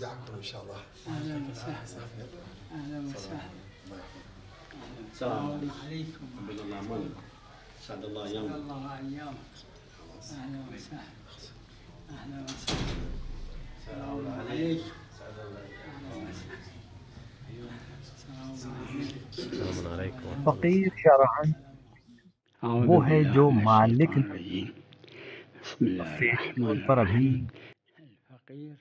نرجعكم ان شاء الله. اهلا وسهلا. اهلا وسهلا. السلام عليكم. قبل الله عملك. سعد الله ايامك. الله ايامك. اهلا وسهلا. اهلا وسهلا. السلام عليكم. سعد الله اهلا وسهلا. السلام عليكم. فقیر شرعاً اعوذ وہ ہے باللہ جو من مالک الشیطان الرجیم. بسم اللہ سے الرحمن ان پر ابھی الرحیم. الفقیر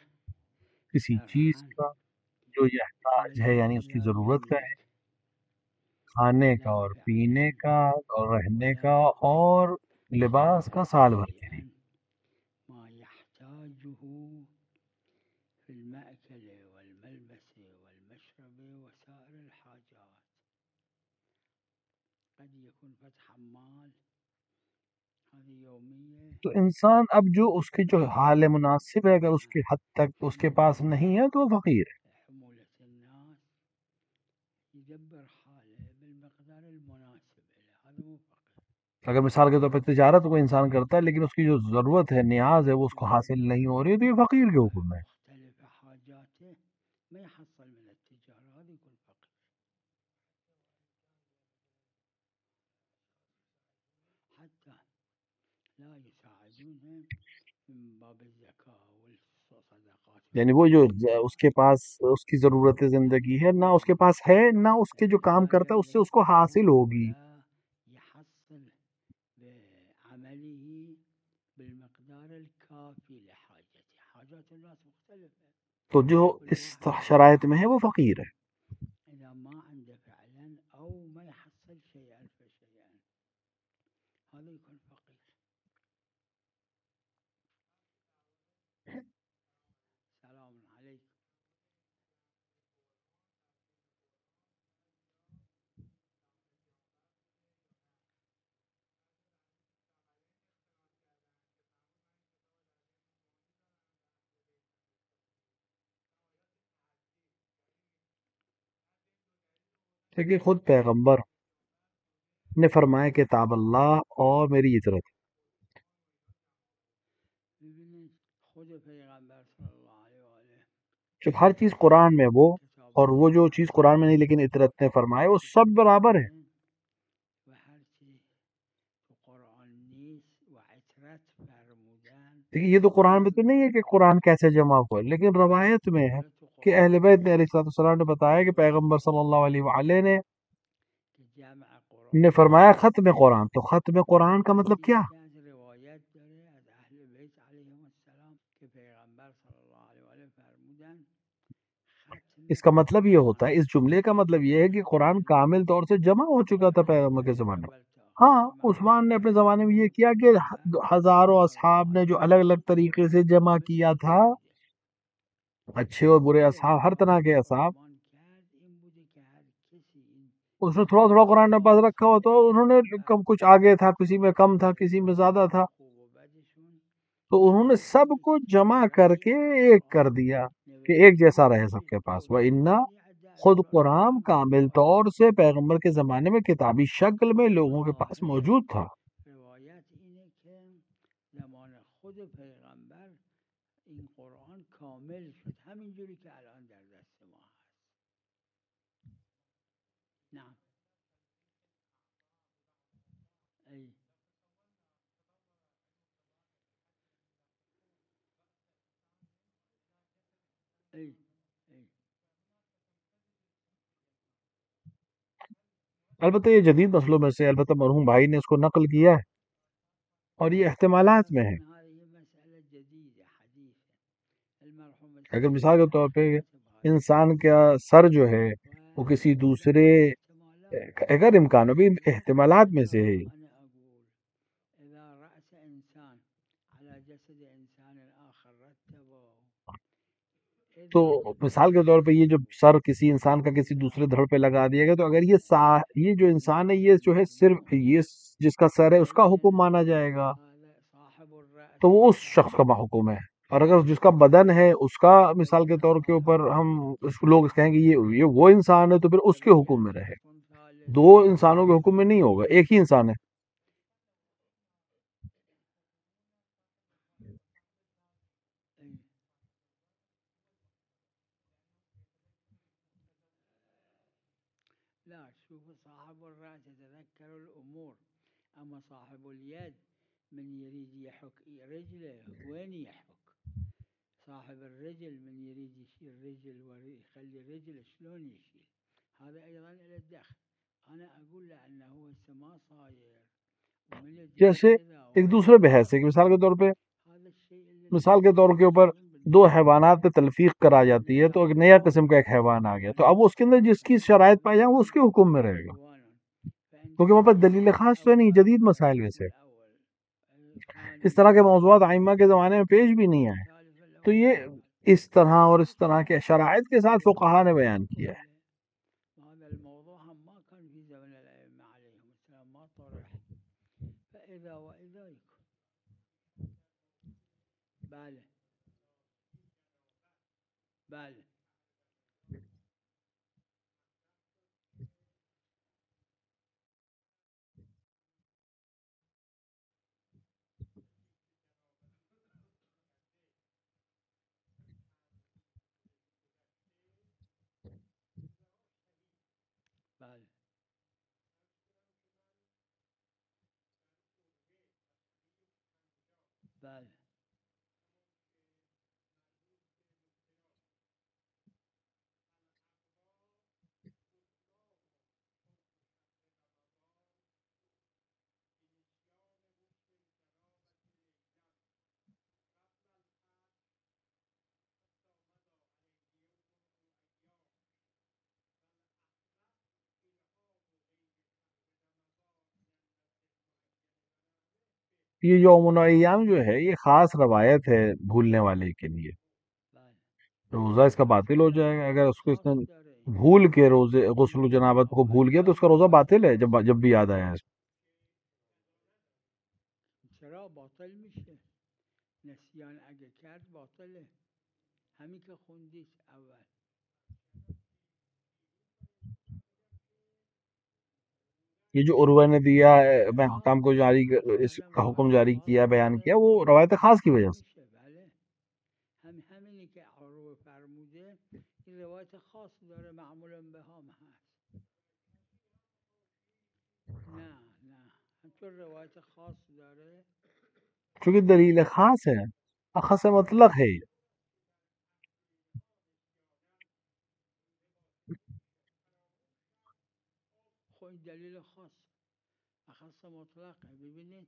کسی چیز شرعاً کا جو احتاج ہے یعنی اس کی لا ضرورت کا ہے، يملك کھانے کا لا اور پینے فعلا کا اور رہنے ولا کا اور لباس کا سال بھر کے لیے، شيئا ما يحتاجه في المأكل والملبس والمشرب وسائر الحاجات. قد يكون فتح مال هذه يومية تو انسان اب جو اس کے جو حال مناسب ہے اگر اس کی حد تک اس کے پاس نہیں ہے تو وہ فقیر ہے۔ حمولة الناس يدبر حاله بالمقدار المناسب له، هذا مو فقير. اگر مثال کے طور پہ تجارت کوئی انسان کرتا ہے لیکن اس کی جو ضرورت ہے نیاز ہے وہ اس کو حاصل نہیں ہو رہی تو یہ فقیر کے حکم ہے۔ مختلف حاجاته ما يحصل من التجارة، هذا يكون فقير. حتى لا يساعدونه من باب الزكاة والصدقات. یعنی وہ جو اس کے پاس اس کی ضرورت زندگی ہے نہ اس کے پاس ہے نہ اس کے جو کام کرتا ہے اس سے اس کو حاصل ہوگی، ولا يحصل بعمله بالمقدار الكافي لحاجته. حاجات الناس مختلفة. تو جو اس شرائط میں ہے وہ فقیر ہے۔ إذا ما عنده فعلا أو ما يحصل شيئا فشيئا هذا يكون فقير. سلام عليكم. لیکن خود پیغمبر نے فرمایا کتاب اللہ اور میری اطرت، ببینید خود پیغمبر صلی اللہ علیہ وآلہ جب ہر چیز قرآن میں وہ کتاب اور وہ جو چیز قرآن میں نہیں لیکن اطرت نے فرمایا وہ سب برابر ہے۔ و هر چی تو قرآن نیست و عطرت فرمودن دیکھیے یہ تو قرآن میں تو نہیں ہے کہ قرآن کیسے جمع ہوا ہے، لیکن روایت میں ہے حالا تو کہ قرآن اہل بیت نے علیہ الصلوۃ والسلام نے بتایا کہ پیغمبر صلی اللہ علیہ وآلہ که جمع قرآن نے فرمایا ختم قرآن، تو ختم قرآن کا مطلب کیا؟ یکی از روایت داره از اهل بیت علیهم السلام که پیغمبر صلی اللہ علیہ وآلہ فرمودن ختم اس کا مطلب یہ ہوتا ہے، اس جملے کا مطلب یہ ہے کہ قرآن کامل طور سے جمع ہو چکا تھا پیغمبر کے زمانے میں۔ اول تا آخر ہاں جمع عثمان نے اپنے فرمودن زمانے میں یہ کیا کہ ہزاروں اصحاب نے جو الگ الگ طریقے سے جمع کیا تھا، اچھے اور برے اصحاب، ہر طرح کے اصحاب، فرمان کرد این بوده که هر کسی این اس نے تھوڑا تھوڑا قرآن نے پاس رکھا ہوا تو انہوں نے کچھ آگے تھا، کسی میں کم تھا، کسی میں زیادہ تھا، خوب و بدشون تو انہوں نے سب کو جمع کر کے ایک کر دیا کہ ایک جیسا رہے سب کے پاس۔ وَإِنَّا خود قرآن کامل طور سے پیغمبر کے زمانے میں کتابی شکل میں لوگوں کے پاس موجود تھا۔ روایت اینه که زمان خود پیغمبر این قرآن کامل شد همینجوری که الان در دست ما هست. نعم. ای ای ای البتہ یہ جدید مسئلوں میں سے البتہ مرحوم بھائی نے اس کو نقل کیا ہے اور یہ احتمالات میں ہے۔ اصلا هذه مسئله جديدة حديثة. المرحوم اگر السيد مثال کے طور پہ كتب هذا انسان کا سر جو ہے وہ کسی ومن دوسرے احتمالات اگر امکان ہو بھی احتمالات میں سے ہے، أنا أقول إذا رأس إنسان على جسد إنسان آخر رتبه تو إذا مثال کے طور پہ یہ جو سر کسی انسان کا کسی دوسرے دھڑ پہ لگا دیا گیا تو اگر یہ جو انسان ہے یہ جو ہے صرف یہ جس کا سر ہے اس کا حکم مانا جائے گا هذا صاحب الرأس تو وہ اس شخص کا حکم ہے، اور اگر جس کا بدن ہے اس کا مثال کے طور کے اوپر ہم لوگ کہیں گے یہ وہ انسان ہے تو پھر اس کے حکم میں رہے، شخص ثالث دو انسانوں کے حکم میں نہیں ہوگا، ایک ہی انسان ہے۔ أي لا شوف صاحب الرأس يتذكر الأمور، أما صاحب اليد من يريد يحك رجله وين يحك؟ صاحب الرجل من يريد يشيل رجل ويخلي رجل شلون يشيل؟ هذا أيضا إلى الدخل. أنا أقول له أنه هو السماء صاير ومن جیسے كذا ایک ومن دوسرے بحث ہے کہ مثال کے طور پہ هذا الشيء الذي مثال کے طور کے اوپر دو حیوانات پہ تلفیق کرا جاتی ہے تو ایک نیا قسم کا ایک حیوان آ گیا، تو اب اس کے اندر جس کی شرائط پائی جائیں وہ اس کے حکم میں رہے گا، حيوان، فإن کیونکہ وہاں پر كان دلیل خاص تو نہیں، جدید مسائل میں سے الأول كان اس طرح کے موضوعات آئمہ کے زمانے میں پیش بھی نہیں آئے، الثالث تو الأول یہ اس طرح اور اس طرح کے شرائط کے ساتھ فقہا نے بیان کیا ہے۔ هذا الموضوع هم ما كان في زمن الأئمة عليهم السلام، ما طرح. فإذا وإذا يكون بله بله بله بله یہ یوم ایام جو ہے یہ خاص روایت ہے بھولنے والے کے لیے، بله روزہ اس کا باطل ہو جائے گا اگر اس کو اس خاص نے داره بھول کے روزے غسل و جنابت کو بھول گیا تو اس کا روزہ باطل ہے جب بھی یاد آیا ہے۔ چرا باطل میشه؟ نسیان اگه کرد باطله، همین که خوندید اول. یہ جو عروہ نے دیا ہے میں حکام کو جاری اس کا حکم جاری کیا بیان کیا وہ روایت خاص کی وجہ سے، میشه بله، همینی که عروه فرموده این روایت خاص داره معمولا به هم هست. نه همچون روایت خاص داره. چونکہ دلیل خاص ہے، اخص مطلق ہے یہ۔ خب این دلیل خاص اخص مطلقه. ببینید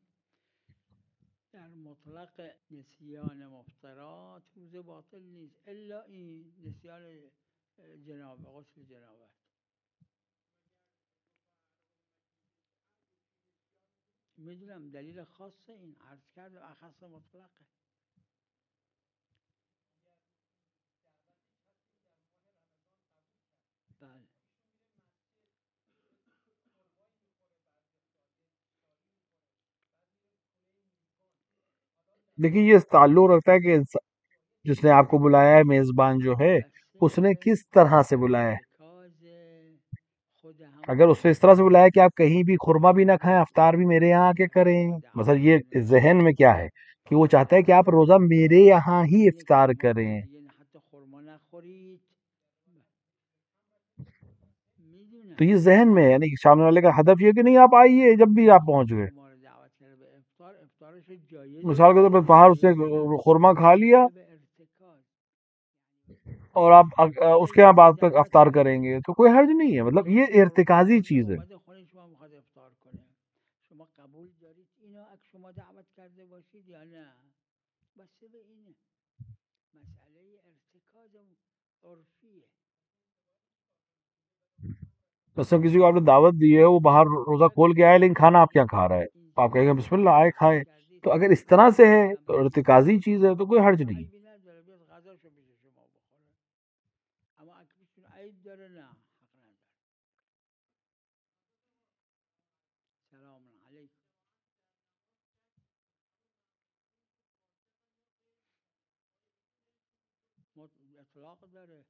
در مطلق نسیان مفترات روزه باطل نیست الا این نسیان جنابه غسل جنابت. میدونم دلیل خاصه، این عرض کردم اخص مطلقه. بله دیکھیے یہ تعلق رکھتا ہے کہ جس نے آپ کو بلایا ہے میزبان جو ہے اس نے کس طرح سے بلایا ہے۔ اگر اس نے اس طرح سے بلایا کہ آپ کہیں بھی خورما بھی نہ کھائیں افطار بھی میرے یہاں آ کے کریں، مثلا یہ ذہن میں کیا ہے کہ وہ چاہتا ہے کہ آپ روزہ میرے یہاں ہی افطار کریں، تو یہ ذہن میں ہے، یعنی سامنے والے کا ہدف یہ کہ نہیں آپ آئیے جب بھی آپ پہنچ گئے۔ مثال کے طور پر باہر اس نے خورما کھا لیا اور آپ اس کے بعد تک افطار کریں گے تو کوئی حرج نہیں ہے، مطلب یہ ارتکازی چیز ہے۔ شما قبول دارید اینو اگه شما دعوت کرده باشید یا نه؟ بس به اینه، مسئله ارتکاز عرفیه. مثلا کسی کو آپ نے دعوت دی ہے وہ باہر روزہ کھول کے آئے لیکن کھانا آپ کیا کھا رہا ہے تو آپ کہیں گے بسم اللہ آئے کھائے، تو اگر اس طرح سے ہے تو ارتکازی چیز ہے تو کوئی حرج نہیں۔ اما اگه بتونه عیب داره نه حق نداره. سلام علیکم. اطلاق داره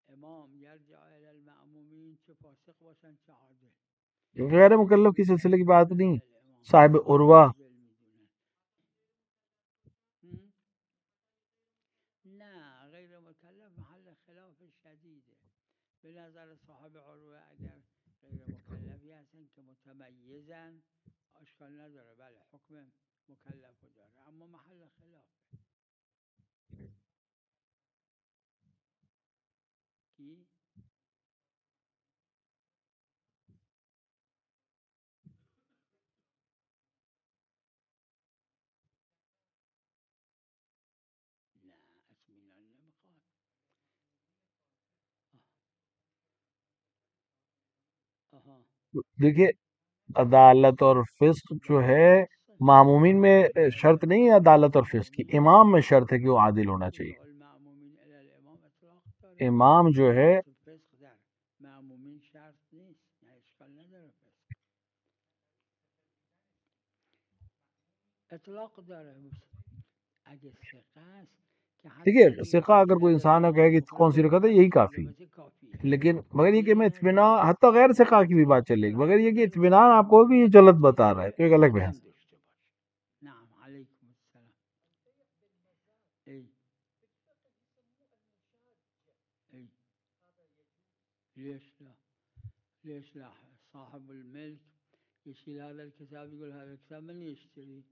امام یرجع الی المأمومین چه فاسق باشن چه عادل. غیر مکلف کی سلسلے کی بات نہیں، صاحب عروہ نه غیر مکلف محل خلاف شدیده. به نظر صاحب عروه اگر غیر مکلفی هستن که متمیزن، اشکال نداره، بله حکم مکلف رو داره، اما محل خلاف کی؟ نه اطمینان نمیخواد. آها دیکھیے عدالت اور فسق جو ہے معمومین میں شرط نہیں ہے عدالت اور فسق کی، امام میں شرط ہے کہ وہ عادل ہونا چاہیے. المأمومین الی الامام اطلاق داره، امام جو ہے فسق در معمومین شرط نیست، نه اشکال نداره، فسق اطلاق داره. اگه ثقه است که دیکھیے حتی ثقہ اگر کوئی انسان کہے کہ کون سی رکعت ہے یہی کافی ہے، کافی ہے، لیکن مگر یہ کہ میں اطمینان حتی غیر ثقہ کی بھی بات چلے گی، مگر یہ کہ اطمینان آپ کو بھی یہ غلط بتا رہا ہے تو ایک الگ بحث. داشته باشه. نعم علیکم السلام. ای ای ليش لا؟ ليش لا؟ صاحب الملك يشيل هذا الكتاب يقول هذا الكتاب من يشتري؟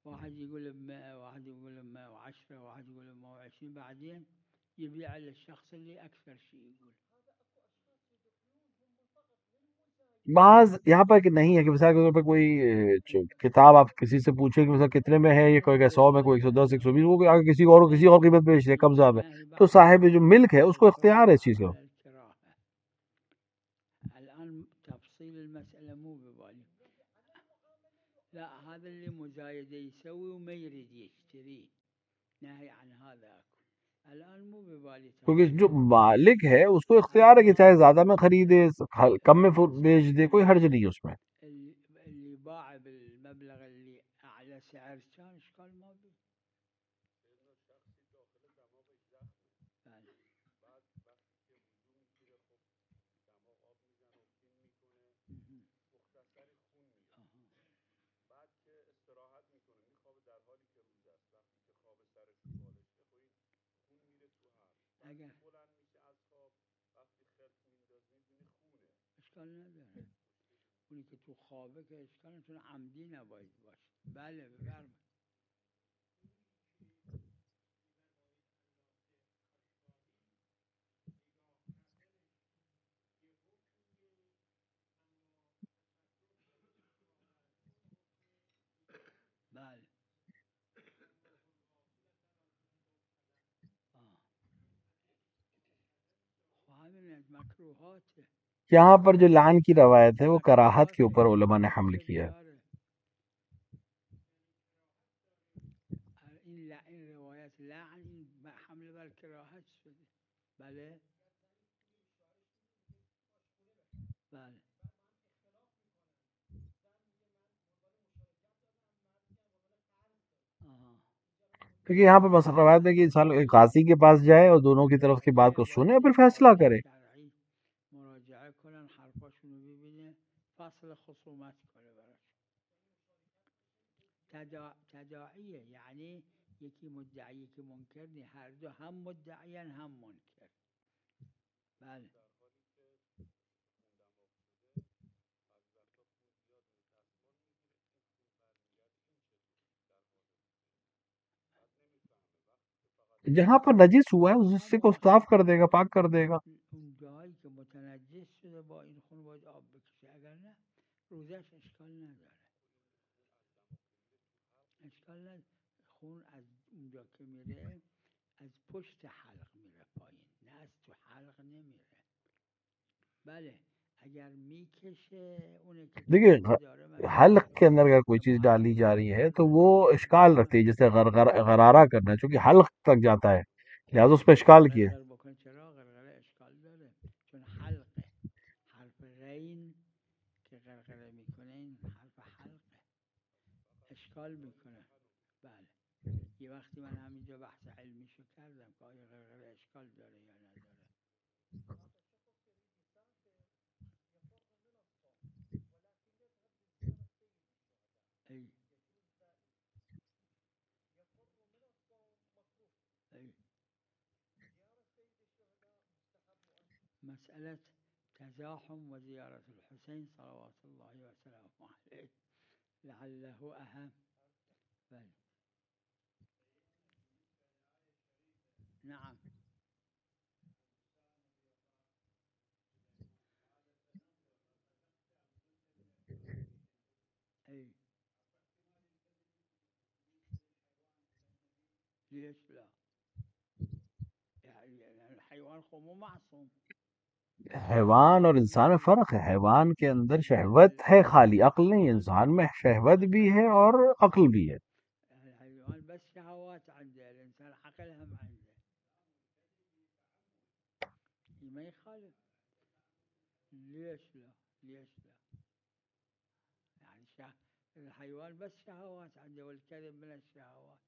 واحد يقول ب100، واحد يقول ب110، واحد يقول ب120، بعدين يبيع للشخص اللي أكثر شيء يقول. بعض یہاں پر کہ نہیں ہے کہ مثال کے طور پہ کوئی کتاب آپ کسی سے پوچھیں کہ مثلا کتنے میں ہے، یہ کوئی 100 میں، کوئی 110، 120، وہ آگے کسی اور قیمت بیچ دے کم زیادہ ہے، تو صاحب جو ملک ہے اس کو اختیار ہے اس چیز کا. الآن تفصيل المسألة مو ببالي. لا هذا اللي مزايدة يسوي وما يريد يشتري، نهي عن هذا أكو. الآن مو ببالي. کیونکہ جو مالک ہے اس کو اختیار ہے کہ چاہے زیادہ میں خریدے کم میں بیچ دے، کوئی حرج نہیں اس میں. اللي باع بالمبلغ اللي أعلى سعر كان إشكال ما بيه. اگر اشکال نداره، اونی که تو خوابه که اشکال نداره، عمدی نباید باشه. بله بفرمایید. بله همین مکروهاته. یہاں پر جو لعن کی روایت ہے وہ کراہت کے اوپر علماء نے حمل کیا ہے. این روایت لعن حمل بر کراهت شده. بله بله کیونکہ یہاں پہ بس روایت ہے کہ انسان ایک قاضی کے پاس جائے اور دونوں کی طرف کی بات کو سنے اور پھر فیصلہ کرے. شرعی مراجعه کنن، حرفاشونو ببینه، فصل خصومت کنه براش. تداعیه، یعنی یکی مدعی یکی منکر نی، هر دو هم مدعیان هم منکر. بله جہاں پر نجس ہوا ہے اس سے کو صاف کر دے گا، پاک کر دے گا. اون جایی که متنجس شده با این خون باید آب بکشه، اگر نه روزش اشکال نداره. اشکال نداره. خون از اونجا که میره از پشت حلق میره پایین، نه از تو حلق نمیره. بله اگر میکشه اونه که دیکھیے داره حلق کے اندر اگر کوئی چیز ڈالی جا رہی ہے تو وہ اشکال رکھتی ہے، جیسے غرارہ کرنا، چونکہ حلق تک جاتا ہے لہذا اس پہ اشکال کیے. غرغر بکن، چرا غرغره اشکال داره؟ چون حلقه، حرف غین که غرغره میکنه این حرف حلقه، اشکال میکنه. بله یه وقتی من همینجا بحث علمیشو کردم که آیا غرغره اشکال داره یا نداره. ای ای مسئله تزاحم وزيارة الحسين صلوات الله وسلامه عليه لعله أهم. بل نعم. أي ليش لا؟ يعني الحيوان خو مو معصوم. حیوان اور انسان میں فرق ہے. حیوان کے اندر شہوت ہے، خالی عقل نہیں. انسان میں شہوت بھی ہے اور عقل بھی ہے. الحيوان بس شهوات عنده، الإنسان عقل هم عنده. ما يخالف. ليش لا؟ ليش لا؟ يعني الحيوان بس شهوات عنده، والكذب من الشهوات.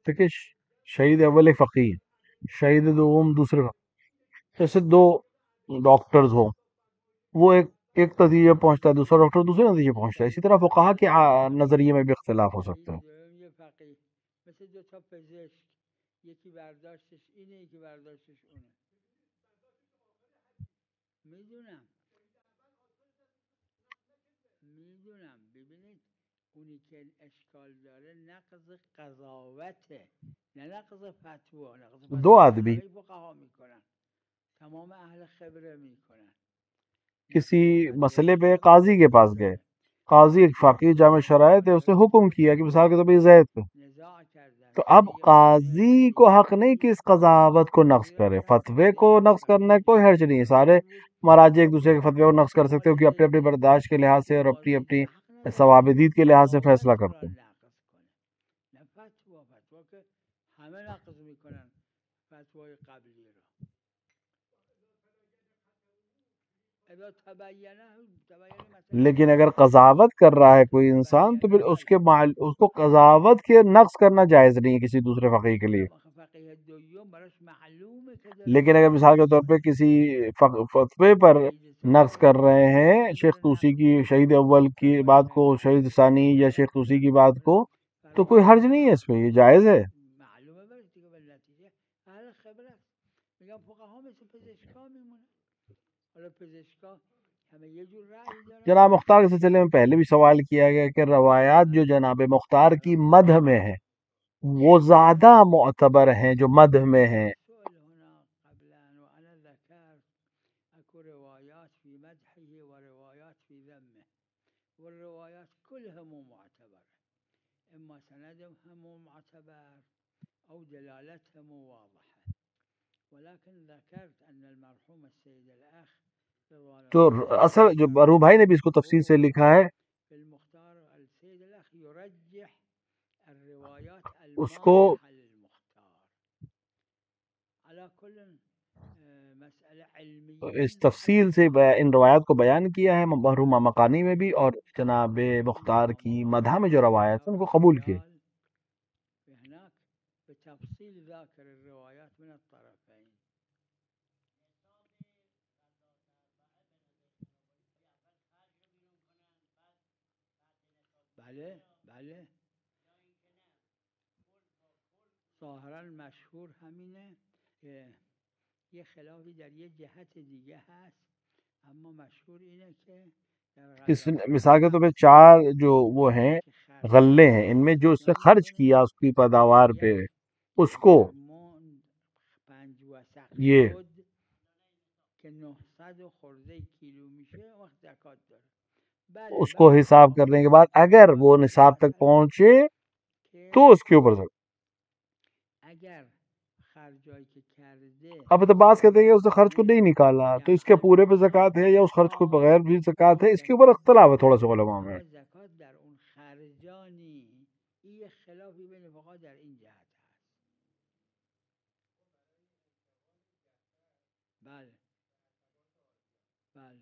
دیکھیں شہید اول ایک فقیہ، شہید دوم دوسرے فقیہ. جیسے دو ڈاکٹرز ہوں، وہ ایک نتیجے پہنچتا ہے، دوسرا ڈاکٹر دوسرے نتیجے پہنچتا ہے. اسی طرح فقہا کے نظریے میں بھی اختلاف ہو سکتا ہے. یه فقیه مثل دو تا پزشک، یکی برداشتش اینه یکی برداشتش اونه. میدونم ببینید اونی که اشکال داره نقض قضاوته، نه نقض فتوا. نقض دو فتوا آدمی همه فقها میکنن، تمام اهل خبره میکنن. کسی مسئلے پہ قاضی کے پاس گئے، قاضی ایک فقیہ جامع شرائط ہے، اس نے حکم کیا کہ مثال کے طور پہ زید پہ، تو اب قاضی کو حق نہیں کہ اس قضاوت کو نقض کرے. فتوے کو نقض کرنے کوئی حرج نہیں ہے. سارے مراجع ایک دوسرے کے فتوے کو نقض کر سکتے ہو کہ اپنے اپنی برداشت کے لحاظ سے اور اپنی اپنی ثوابدید کے لحاظ سے فیصلہ کرتے ہیں. فتوا که همه نقض میکنن فتوای قبلی را. لیکن اگر قضاوت کر رہا ہے کوئی انسان تو پھر اس کو قضاوت کے نقض کرنا جائز نہیں ہے کسی دوسرے فقیہ کے لیے. لیکن اگر مثال کے طور پہ کسی فتوے پر نقض کر رہے ہیں، شیخ طوسی کی شہید اول کی بات کو، شہید ثانی یا شیخ طوسی کی بات کو، تو کوئی حرج نہیں ہے اس میں، یہ جائز ہے. جناب مختار کے سلسلے میں پہلے بھی سوال کیا گیا کہ روایات جو جناب مختار کی مدح میں ہیں وہ زیادہ معتبر ہیں جو مدح میں ہیں. والروايات كلها مو معتبرة، إما سندها مو معتبر أو دلالتها مو واضحة. ولكن ذكرت أن المرحوم السيد الأخ تو اصل جو برو بھائی نے بھی اس کو تفصیل سے لکھا ہے، في المختار السيد الأخ يرجح الروايات اس کو المادحة للمختار. على كل مسألة علمية اس تفصیل سے ان روایات کو بیان کیا ہے مرحوم مقانی میں بھی، اور جناب مختار کی مدح میں جو روایات ہیں ان کو قبول کیے. هناك بتفصيل ذاكر الروايات من الطرفين. بله ظاهرا مشهور همینه که یه خلافی در یه جهت دیگه هست، اما مشهور اینه که اس مثال کے طور پہ چار جو وہ ہیں غلے ہیں، ان میں جو اس نے خرچ کیا اس کی پیداوار پہ، اس کو یہ که 900 خورده کیلو میشه وقت زکات داره. اس کو حساب کرنے کے بعد اگر وہ نصاب تک پہنچے تو اس کے اوپر اگر خرجایی که کرده اب تو بعض کہتے ہیں کہ اس نے خرچ کو نہیں نکالا تو اس کے پورے پہ زکوٰۃ ہے یا اس خرچ کو بغیر بھی زکوٰۃ ہے، اس کے اوپر اختلاف ہے تھوڑا سا علماء میں. آیا زکات در اون خرجانی این یه خلافی بین فقها در این جهت هست. بله بله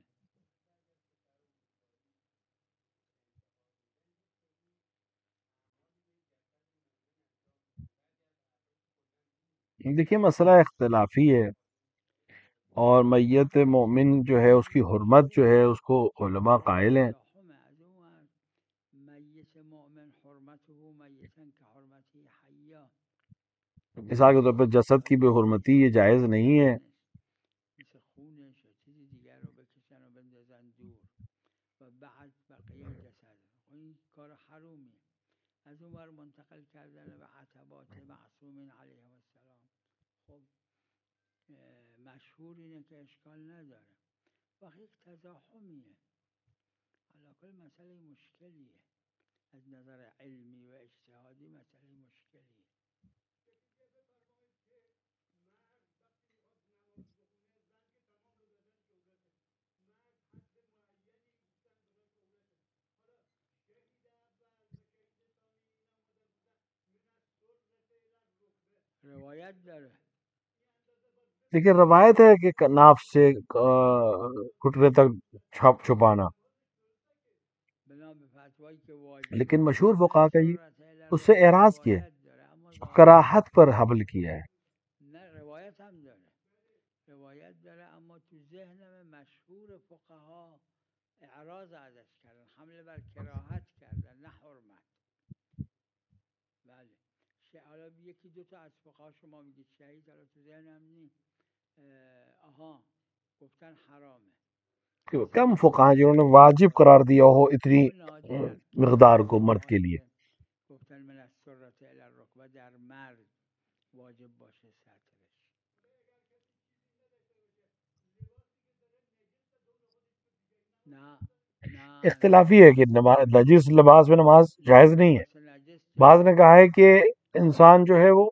دیکھیے مسئلہ اختلافی ہے، اور میت مومن جو ہے اس کی حرمت جو ہے اس کو علماء قائل ہیں. تزاحم از اون ور میت مؤمن حرمته میتا که حرمته حیا مثال کے طور پہ جسد کی بے حرمتی یہ جائز نہیں ہے. مثل خونش یا چیزی دیگر رو بکشن و بندازن دور و بعد بقیه جسد این کار حرومیه. از اون ور منتقل کردن به عتبات معصومین علیهم السلام، خب مشهور اینه که اشکال نداره. وقتی یک تزاحمیه علا کل مسئله مشکلیه، از نظر علمی و اجتهادی مسئله مشکلیه. روایت داره. لیکن روایت ہے کہ ناف سے گھٹنے تک چھپانا، بنا به فتوایی که واجب لیکن نیست مشہور من فقہا کا یہ السرة الی اس سے الرکبه اعراض کیا ہے، روایت داره اما ضعیف. کراہت پر حمل کیا ہے. نه روایت هم داره، روایت داره اما تو ذهنم مشهور فقها اعراض ازش کردن، حمله بر کراهت کردن نه حرمت. بله حالا یکی دو تا از فقها شما میگید شهید، حالا تو ذهنم نی آها گفتن حرامه. کم فقہا ہیں جنہوں نے واجب قرار دیا ہو اتنی خب نادرن مقدار کو مرد کے لیے. گفتن من السرة الی الرکبه در مرد واجب باشه سترش. نه نه اختلافی ہے کہ نجس لباس میں نماز جائز نہیں ہے. لباس نجس بعض جایز نے کہا ہے کہ انسان جو ہے وہ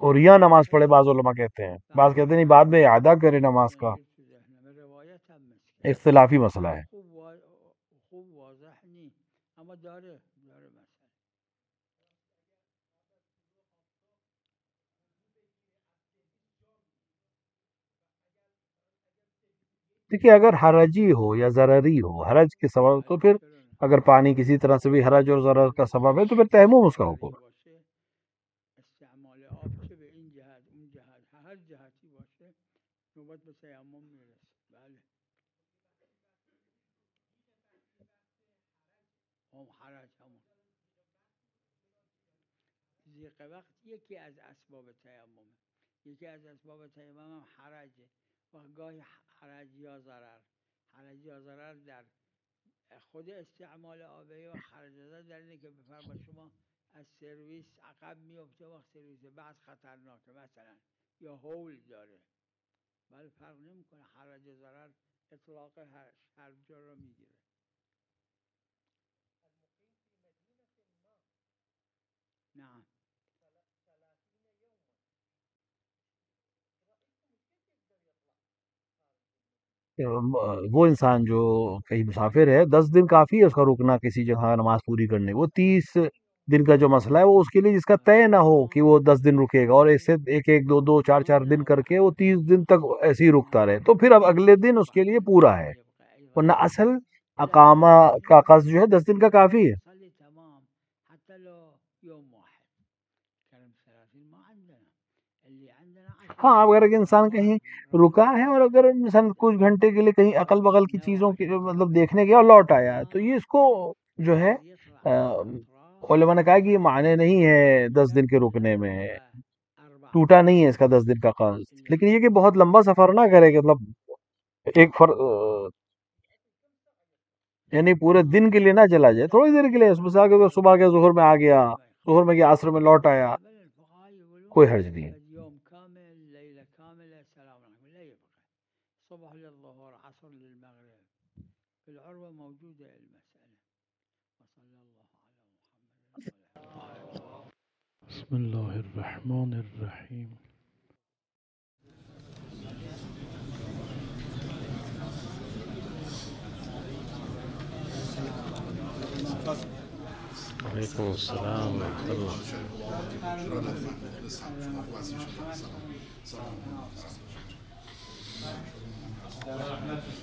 عریاں نماز پڑھے، بعض علماء کہتے ہیں، بعض کہتے ہیں نہیں بعد میں اعادہ کرے نماز کا. تو ذهنم روایت هم مسکن اختلافی مسئلہ ہے. خوب واضح نی اما داره مثلا. دیکھیے اگر حرجی ہو یا ضرری ہو، حرج کے سبب تو پھر چرا نه اگر پانی کسی طرح سے بھی حرج اور ضرر کا سبب ہے تو پھر تیمم اس کا حکم حرجی ہے. باشه استعمال آب چه به این جهت اون جهت هر جهتی باشه نوبت به تیمم میرسه. بله هم حرج همون ضیق وقت یکی از اسباب تیممه، یکی از اسباب تیمم هم حرجه و گاهی حرج یا ضرر، حرج یا ضرر در خود استعمال آبه و خرج در اینه که بفرما شما از سرویس عقب میفته وقت سرویس بعد خطرناکه مثلا یا هول داره. ولی فرق نمیکنه، حرج ضرر اطلاق هر جا رو میگیره. نه وہ انسان جو کہیں مسافر ہے 10 دن کافی ہے اس کا رکنا کسی جگہ نماز پوری کرنے. وہ 30 دن کا جو مسئلہ ہے وہ اس کے لیے جس کا طے نہ ہو کہ وہ 10 دن رکے گا اور ایسے ایک ایک دو دو چار چار دن کر کے وہ 30 دن تک ایسے ہی رکتا رہے تو پھر اب اگلے دن اس کے لیے پورا ہے، ورنہ اصل اقامہ کا قصد جو ہے 10 دن کا کافی ہے. صلي تمام حتى لو يوم واحد كلام 30 ما عندنا اللي عندنا 10 ہاں اگر ایک أيام انسان کہیں رکا ہے اور اگر مثلا کچھ گھنٹے کے لیے کہیں اقل بغل کی چیزوں کی مطلب دیکھنے گیا اور لوٹ آیا تو یہ اس کو جو ہے علماء نے کہا کہ یہ معنی نہیں ہے 10 دن کے رکنے میں، ٹوٹا نہیں ہے اس کا 10 دن کا قرض. لیکن یہ کہ بہت لمبا سفر نہ کرے کہ مطلب ایک یعنی پورے دن کے لیے نہ چلا جائے، تھوڑی دیر کے لیے اس مثال کے صبح کے ظہر میں آ گیا، ظہر میں گیا عصر میں لوٹ آیا، کوئی حرج نہیں ہے. يوم كامل ليلة كاملة سلام عليكم لا يبقى صبح للظهر عصر للمغرب في العروة موجودة المسألة. وصلى الله على محمد. بسم الله الرحمن الرحیم. عليكم السلام ورحمة الله. الله